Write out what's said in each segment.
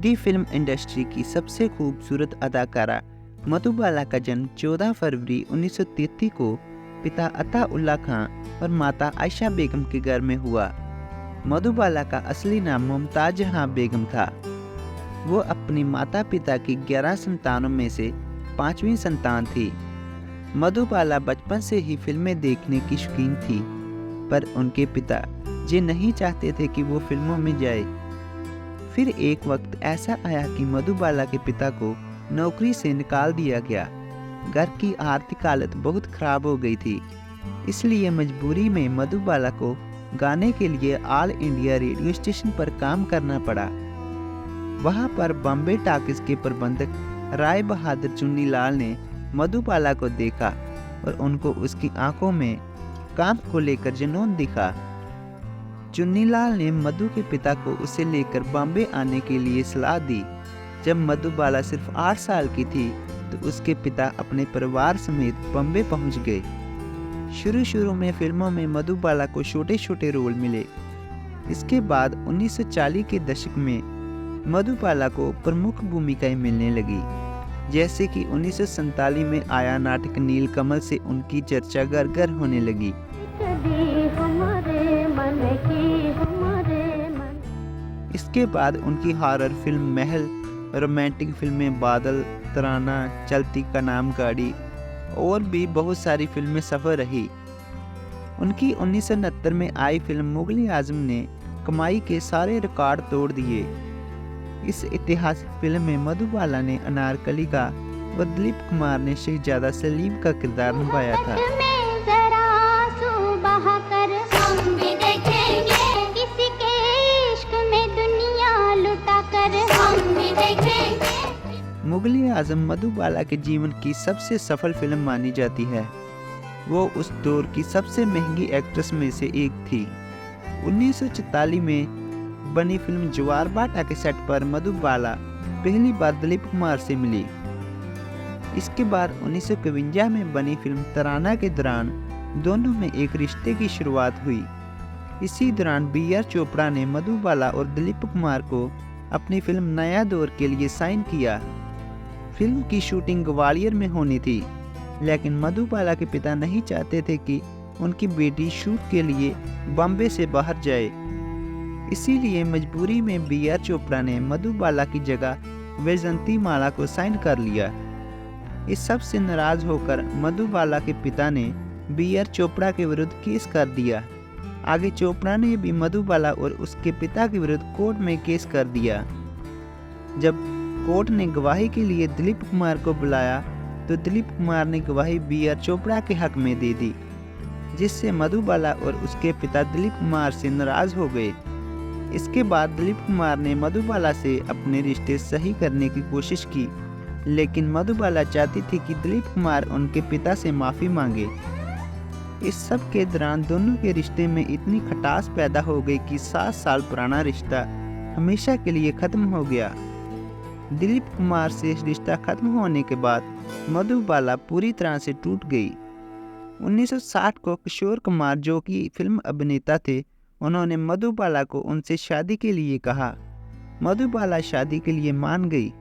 Hindi film industry की सबसे खूबसूरत अदाकारा मधुबाला का जन्म 14 फरवरी 1933 को पिता अताउल्ला खां और माता आयशा बेगम के घर में हुआ। मधुबाला का असली नाम मुमताज जहां बेगम था। वो अपनी माता पिता की 11 संतानों में से 5वीं संतान थी। मधुबाला बचपन से ही फिल्में देखने की शौकीन थी, पर उनके पिता ये नहीं चाहते थे कि वो फिल्मों में जाए। फिर एक वक्त ऐसा आया कि मधुबाला के पिता को नौकरी से निकाल दिया गया। घर की आर्थिक हालत बहुत खराब हो गई थी, इसलिए मजबूरी में मधुबाला को गाने के लिए ऑल इंडिया रेडियो स्टेशन पर काम करना पड़ा। वहां पर बॉम्बे टॉकीज के प्रबंधक राय बहादुर चुन्नीलाल ने मधुबाला को देखा और उनको उसकी आंखों में काम को लेकर जुनून दिखा। चुन्नीलाल ने मधु के पिता को उसे लेकर बॉम्बे आने के लिए सलाह दी। जब मधुबाला सिर्फ 8 साल की थी तो उसके पिता अपने परिवार समेत बॉम्बे पहुंच गए। शुरू में फिल्मों में मधुबाला को छोटे छोटे रोल मिले। इसके बाद 1940 के दशक में मधुबाला को प्रमुख भूमिकाएं मिलने लगी, जैसे कि 1947 में आया नाटक नीलकमल से उनकी चर्चा घर घर होने लगी। इसके बाद उनकी हॉरर फिल्म महल, रोमांटिक फिल्में बादल, तराना, चलती का नाम गाड़ी और भी बहुत सारी फिल्में सफल रही। उनकी 1969 में आई फिल्म मुगल आजम ने कमाई के सारे रिकॉर्ड तोड़ दिए। इस ऐतिहासिक फिल्म में मधुबाला ने अनारकली का और दिलीप कुमार ने शहजादा सलीम का किरदार निभाया था। मुगल आजम मधुबाला के जीवन की सबसे सफल फिल्म मानी जाती है। वो उस दौर की सबसे महंगी एक्ट्रेस में से एक थी। 1944 में बनी फिल्म ज्वार भाटा के सेट पर मधुबाला पहली बार दिलीप कुमार से मिली। इसके बाद 1951 में बनी फिल्म तराना के दौरान दोनों में एक रिश्ते की शुरुआत हुई। इसी दौरान B.R. चोपड़ा ने मधुबाला और दिलीप कुमार को अपनी फिल्म नया दौर के लिए साइन किया। फिल्म की शूटिंग ग्वालियर में होनी थी, लेकिन मधुबाला के पिता नहीं चाहते थे कि उनकी बेटी शूट के लिए बॉम्बे से बाहर जाए। इसीलिए मजबूरी में B.R. चोपड़ा ने मधुबाला की जगह वैजंती माला को साइन कर लिया। इस सब से नाराज होकर मधुबाला के पिता ने B.R. चोपड़ा के विरुद्ध केस कर दिया। आगे चोपड़ा ने भी मधुबाला और उसके पिता के विरुद्ध कोर्ट में केस कर दिया। जब कोर्ट ने गवाही के लिए दिलीप कुमार को बुलाया तो दिलीप कुमार ने गवाही B.R. चोपड़ा के हक में दे दी, जिससे मधुबाला और उसके पिता दिलीप कुमार से नाराज हो गए। इसके बाद दिलीप कुमार ने मधुबाला से अपने रिश्ते सही करने की कोशिश की, लेकिन मधुबाला चाहती थी कि दिलीप कुमार उनके पिता से माफ़ी मांगे। इस सब के दौरान दोनों के रिश्ते में इतनी खटास पैदा हो गई कि 7 साल पुराना रिश्ता हमेशा के लिए ख़त्म हो गया। दिलीप कुमार से रिश्ता खत्म होने के बाद मधुबाला पूरी तरह से टूट गई। 1960 को किशोर कुमार, जो कि फिल्म अभिनेता थे, उन्होंने मधुबाला को उनसे शादी के लिए कहा। मधुबाला शादी के लिए मान गई।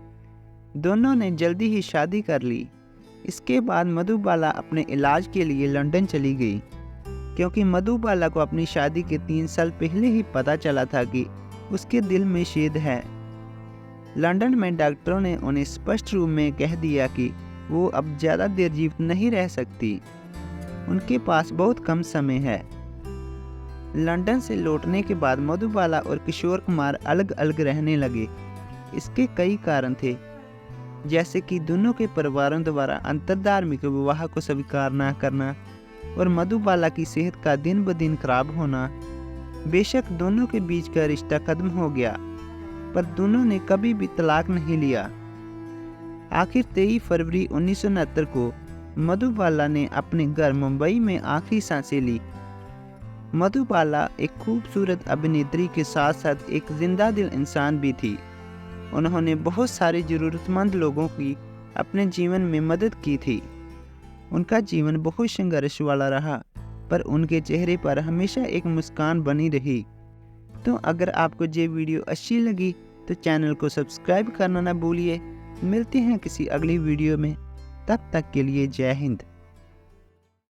दोनों ने जल्दी ही शादी कर ली। इसके बाद मधुबाला अपने इलाज के लिए लंदन चली गई, क्योंकि मधुबाला को अपनी शादी के 3 साल पहले ही पता चला था कि उसके दिल में छेद है। लंदन में डॉक्टरों ने उन्हें स्पष्ट रूप में कह दिया कि वो अब ज़्यादा देर जीवित नहीं रह सकती, उनके पास बहुत कम समय है। लंदन से लौटने के बाद मधुबाला और किशोर कुमार अलग अलग रहने लगे। इसके कई कारण थे, जैसे कि दोनों के परिवारों द्वारा अंतरधार्मिक विवाह को स्वीकार न करना और मधुबाला की सेहत का दिन ब दिन खराब होना। बेशक दोनों के बीच का रिश्ता खत्म हो गया, पर दोनों ने कभी भी तलाक नहीं लिया। आखिर 23 फरवरी 1969 को मधुबाला ने अपने घर मुंबई में आखिरी सांसें ली। मधुबाला एक खूबसूरत अभिनेत्री के साथ साथ एक जिंदा दिल इंसान भी थी। उन्होंने बहुत सारे ज़रूरतमंद लोगों की अपने जीवन में मदद की थी। उनका जीवन बहुत संघर्ष वाला रहा, पर उनके चेहरे पर हमेशा एक मुस्कान बनी रही। तो अगर आपको ये वीडियो अच्छी लगी तो चैनल को सब्सक्राइब करना ना भूलिए। मिलते हैं किसी अगली वीडियो में, तब तक के लिए जय हिंद।